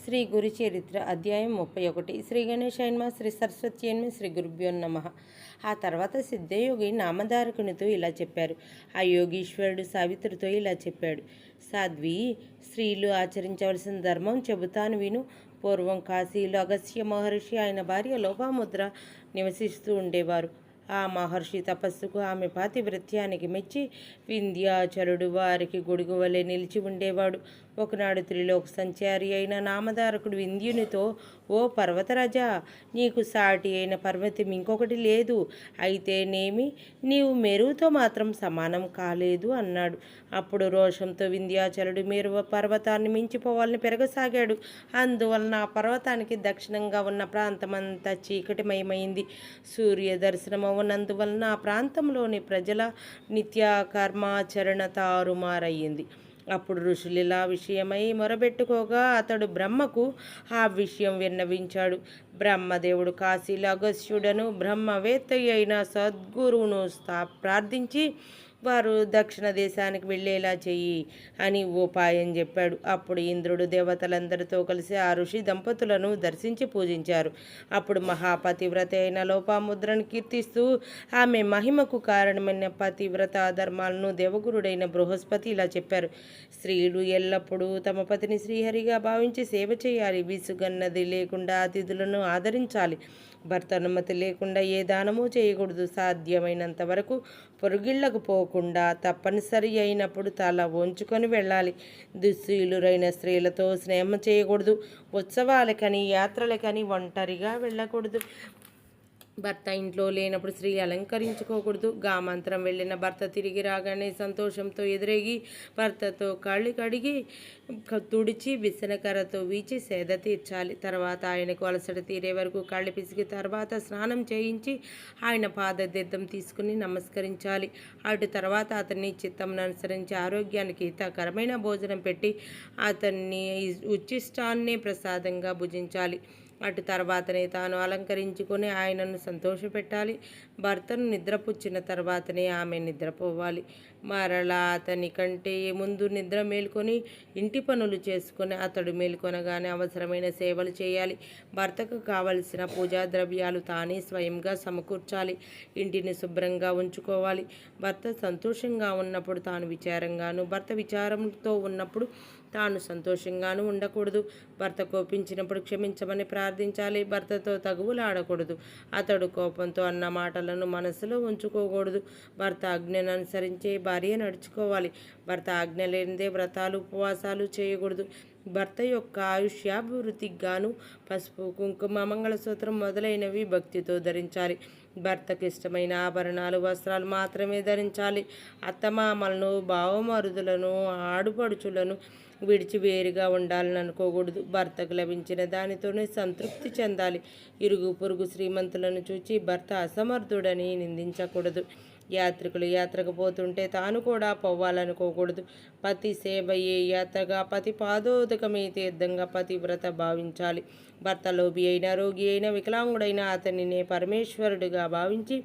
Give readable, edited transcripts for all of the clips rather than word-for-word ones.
శ్రీ గురు చరిత్ర అధ్యాయం 31. శ్రీ గణేశాయన్మ శ్రీ సరస్వత్యన్మ శ్రీ గురుభ్యో నమః. ఆ తర్వాత సిద్ధయోగి నామధారకునితో ఇలా చెప్పారు. ఆ యోగీశ్వరుడు సావిత్రితో ఇలా చెప్పాడు. సాధ్వి, స్త్రీలు ఆచరించవలసిన ధర్మం చెబుతాను విను. పూర్వం కాశీలో అగస్త్య మహర్షి ఆయన భార్య లోపాముద్ర నివసిస్తూ ఉండేవారు. ఆ మహర్షి తపస్సుకు ఆమె పాతివ్రత్యానికి మెచ్చి వింధ్యాచలుడు వారికి గొడుగు వలె నిలిచి ఉండేవాడు. ఒకనాడు త్రిలోక సంచారి అయిన నామధారకుడు వింధ్యునితో, ఓ పర్వతరాజా, నీకు సాటి అయిన పర్వతం ఇంకొకటి లేదు, అయితేనేమి నీవు మెరువుతో మాత్రం సమానం కాలేదు అన్నాడు. అప్పుడు రోషంతో వింధ్యాచలుడు మేరు పర్వతాన్ని మించిపోవాలని పెరగసాగాడు. అందువలన ఆ పర్వతానికి దక్షిణంగా ఉన్న ప్రాంతమంతా చీకటిమయమైంది. సూర్య దర్శనం అవునందువలన ఆ ప్రాంతంలోని ప్రజల నిత్య కర్మాచరణ తారుమారయ్యింది. అప్పుడు ఋషులిలా విషయమై మొరబెట్టుకోగా అతడు బ్రహ్మకు ఆ విషయం విన్నవించాడు. బ్రహ్మదేవుడు కాశీలో అగస్త్యుడను బ్రహ్మవేత్త అయిన సద్గురువును ప్రార్థించి వారు దక్షిణ దేశానికి వెళ్ళేలా చెయ్యి అని ఉపాయం చెప్పాడు. అప్పుడు ఇంద్రుడు దేవతలందరితో కలిసి ఆ ఋషి దంపతులను దర్శించి పూజించారు. అప్పుడు మహాపతివ్రత అయిన లోపాముద్రను కీర్తిస్తూ ఆమె మహిమకు కారణమైన పతివ్రత ధర్మాలను దేవగురుడైన బృహస్పతి ఇలా చెప్పారు. స్త్రీలు ఎల్లప్పుడూ తమ పతిని శ్రీహరిగా భావించి సేవ చేయాలి. విసుగన్నది లేకుండా అతిథులను ఆదరించాలి. భర్త అనుమతి లేకుండా ఏ దానమూ చేయకూడదు. సాధ్యమైనంత వరకు పొరుగిళ్లకు పోకుండా తప్పనిసరి అయినప్పుడు తల వంచుకొని వెళ్ళాలి. దుశ్శీలురైన స్త్రీలతో స్నేహం చేయకూడదు. ఉత్సవాలకని యాత్రలకని ఒంటరిగా వెళ్ళకూడదు. భర్త ఇంట్లో లేనప్పుడు స్త్రీ అలంకరించుకోకూడదు. గామంతరం వెళ్ళిన భర్త తిరిగి రాగానే సంతోషంతో ఎదురేగి భర్తతో కాళ్ళు కడిగి తుడిచి విసనకరతో వీచి సేద తీర్చాలి. తర్వాత ఆయనకు అలసట తీరే వరకు కాళ్ళు పిసికి తర్వాత స్నానం చేయించి ఆయన పాదతీర్థం తీసుకుని నమస్కరించాలి. అటు తర్వాత అతన్ని చిత్తంను అనుసరించి ఆరోగ్యానికి హితకరమైన భోజనం పెట్టి అతన్ని ఉచ్చిష్టాన్నే ప్రసాదంగా భుజించాలి. అటు తర్వాతనే తాను అలంకరించుకొని ఆయనను సంతోషపెట్టాలి. భర్తను నిద్రపుచ్చిన తర్వాతనే ఆమె నిద్రపోవాలి. మరలా అతని కంటే ముందు నిద్ర మేల్కొని ఇంటి పనులు చేసుకొని అతడు మేల్కొనగానే అవసరమైన సేవలు చేయాలి. భర్తకు కావలసిన పూజా ద్రవ్యాలు తానే స్వయంగా సమకూర్చాలి. ఇంటిని శుభ్రంగా ఉంచుకోవాలి. భర్త సంతోషంగా ఉన్నప్పుడు తాను విచారంగాను, భర్త విచారంతో ఉన్నప్పుడు తాను సంతోషంగాను ఉండకూడదు. భర్త కోపించినప్పుడు క్షమించమని ప్రార్థించాలి. భర్తతో తగువులు ఆడకూడదు. అతడు కోపంతో అన్న మాటలను మనసులో ఉంచుకోకూడదు. భర్త ఆజ్ఞను అనుసరించే భార్య నడుచుకోవాలి. భర్త ఆజ్ఞ లేనిదే వ్రతాలు ఉపవాసాలు చేయకూడదు. భర్త యొక్క ఆయుష్యాభివృద్ధికి గాను పసుపు, కుంకుమ, మంగళసూత్రం మొదలైనవి భక్తితో ధరించాలి. భర్తకు ఇష్టమైన ఆభరణాలు, వస్త్రాలు మాత్రమే ధరించాలి. అత్తమామలను, బావమరుదులను, ఆడుపడుచులను విడిచి వేరుగా ఉండాలని అనుకోకూడదు. భర్తకు లభించిన దానితోనే సంతృప్తి చెందాలి. ఇరుగు పొరుగు శ్రీమంతులను చూచి భర్త అసమర్థుడని నిందించకూడదు. యాత్రికులు యాత్రకు పోతుంటే తాను కూడా పోవాలనుకోకూడదు. పతి సేవయే యాత్రగా, పతి పాదోదకమే తీర్థంగా పతివ్రత భావించాలి. భర్త లోబి అయినా, రోగి అయినా, వికలాంగుడైనా అతనినే పరమేశ్వరుడిగా భావించి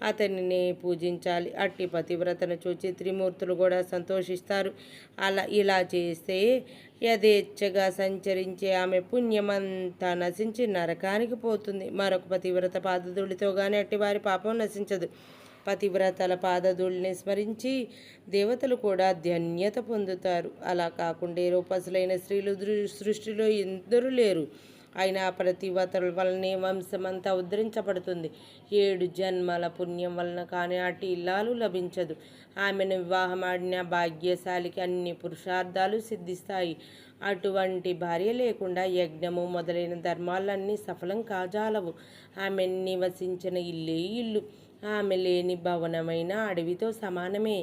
అతనిని పూజించాలి. అట్టి పతివ్రతను చూచి త్రిమూర్తులు కూడా సంతోషిస్తారు. ఇలా చేస్తే యథేచ్ఛగా సంచరించే ఆమె పుణ్యమంతా నశించి నరకానికి పోతుంది. మరొక పతివ్రత పాదధూళితో కానీ అట్టివారి పాపం నశించదు. పతివ్రతల పాదధూళిని స్మరించి దేవతలు కూడా ధన్యత పొందుతారు. అలా కాకుండా రూపసులైన స్త్రీలు సృష్టిలో ఎందరూ లేరు. అయినా పతివ్రతల వలనే వంశమంతా ఉద్ధరించబడుతుంది. 7 జన్మల పుణ్యం వలన కానీ అట్టి ఇల్లాలు లభించదు. ఆమెను వివాహమాడిన భాగ్యశాలికి అన్ని పురుషార్థాలు సిద్ధిస్తాయి. అటువంటి భార్య లేకుండా యజ్ఞము మొదలైన ధర్మాలన్నీ సఫలం కాజాలవు. ఆమె నివసించిన ఇల్లే ఇల్లు, ఆమె లేని భవనమైన అడవితో సమానమే.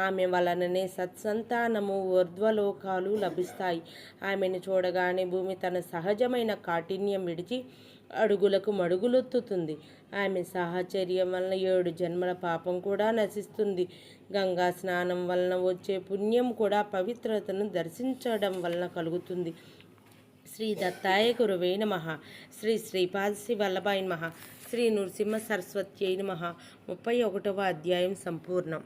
ఆమె వలననే సత్సంతానము, ఊర్ధ్వలోకాలు లభిస్తాయి. ఆమెను చూడగానే భూమి తన సహజమైన కాఠిన్యం విడిచి అడుగులకు మడుగులొత్తుతుంది. ఆమె సాహచర్యం వలన 7 జన్మల పాపం కూడా నశిస్తుంది. గంగా స్నానం వలన వచ్చే పుణ్యం కూడా పవిత్రతను దర్శించడం వలన కలుగుతుంది. శ్రీ దత్తాయ గురవే నమః. శ్రీ శ్రీపాద వల్లభాయ నమః. శ్రీ నృసింహ సరస్వత్యై నమః. 31వ అధ్యాయం సంపూర్ణం.